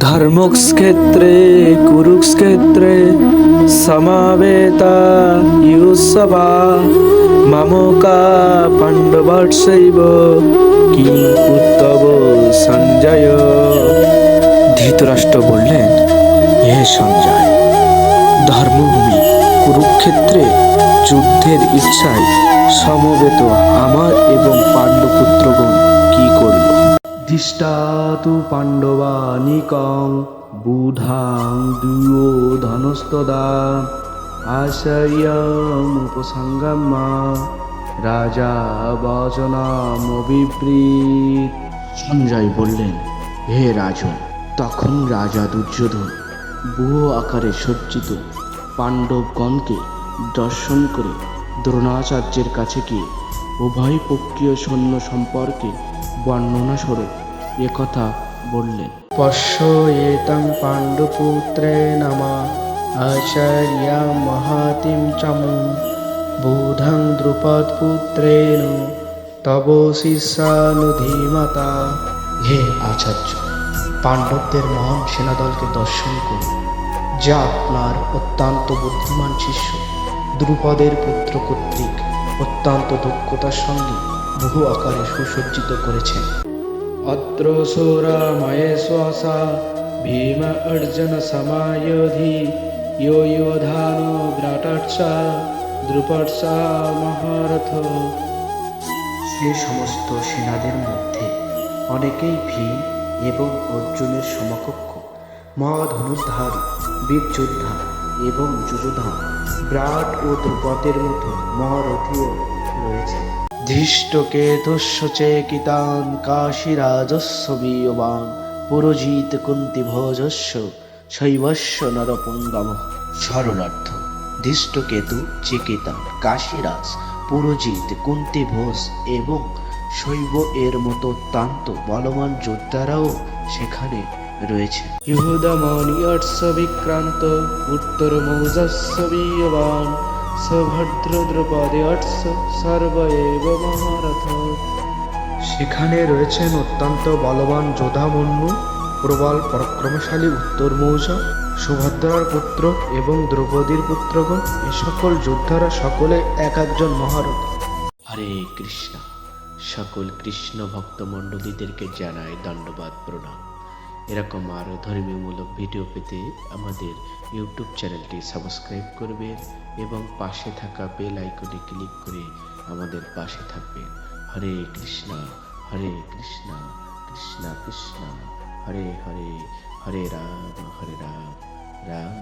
ধর্মক্ষেত্রে কুরুক্ষেত্রে সমাবেতা ইউসবা মামকা পাণ্ডবর্ষৈব king উত্তব Sanjay. Dhritarashtra বললেন, হে সঞ্জয়, ধর্মভূমি কুরুক্ষেত্রে যুদ্ধের ইচ্ছায় সমবেত আমার এবং পাণ্ডবপুত্রগণ কি করল? দৃষ্টাতু পাণ্ডবানিকং বুধাং দুয়োধনস্তদা আশয়্যমুপসংগম্য রাজা বচনামবিব্রীত। সঞ্জয় বললেন, হে রাজন, তখন রাজা দুর্যোধন বুহ আকারে সজ্জিত পাণ্ডবগণকে দর্শন করে দ্রোণাচার্যের কাছে গিয়ে উভয় পক্ষীয় সৈন্য সম্পর্কে বর্ণনা স্বরূপ একথা বললেন। পশ্য এতং পাণ্ডুপুত্রে নামা আচার্যা মহাতিম চামুম বুধং দ্রুপদপুত্রেণ তব শিষ্যানুধীমতা। হে আচার্য, পাণ্ডবদের মহান সেনাদলকে দর্শন করুন, যা আপনার অত্যন্ত বুদ্ধিমান শিষ্য দ্রুপদের পুত্র কর্তৃক অত্যন্ত দক্ষতার সঙ্গে বহু আকারে সুসজ্জিত করেছেন। অত্র সৌরাময়েশ্বসা ভীম অর্জুন সমায়োধি ইয়ো যোধানো বিরাটর্ষা দ্রুপর্ষা মহারথ। সে সমস্ত সেনাদের মধ্যে অনেকেই ভীম এবং অর্জুনের সমকক্ষ মহাধনুর্ধারী বীর যোদ্ধা এবং যুযুধান বিরাট ও দ্রুপদের মতো মহারথীও রয়েছে। ধৃষ্টকেতুস্য চেকিতান কাশীরাজস্য বীয়বান পুরজিৎ কুন্তিভোজস্য শৈবস্য নরপুঙ্গম। শরণার্থ: ধৃষ্টকেতু, চেকিতান, কাশীরাজ, পুরজিৎ, কুন্তিভোজ এবং শৈব এর মতো অত্যন্ত বলবান যোদ্ধারাও সেখানে রয়েছে। ইহুদামণিয়র্ষ বিক্রান্ত উত্তর মৌজস্য বীয়বান সভদ্র দ্রৌপদেয়র্ষ সর্ব এব মহারথ। সেখানে রয়েছেন অত্যন্ত বলবান যোধামন্যু, প্রবল পরাক্রমশালী উত্তর মৌজা, সুভদ্রার পুত্র এবং দ্রৌপদীর পুত্রগণ। এ সকল যোদ্ধারা সকলে এক একজন মহারথী। হরে কৃষ্ণ। সকল কৃষ্ণ ভক্ত মণ্ডলীদেরকে জানায় দণ্ডবাদ প্রণাম। এরকম আরও ধর্মীয়মূলক ভিডিও পেতে আমাদের ইউটিউব চ্যানেলটি সাবস্ক্রাইব করবেন এবং পাশে থাকা বেল আইকনে ক্লিক করে আমাদের পাশে থাকবেন। হরে কৃষ্ণ কৃষ্ণ কৃষ্ণ হরে হরে, হরে রাম রাম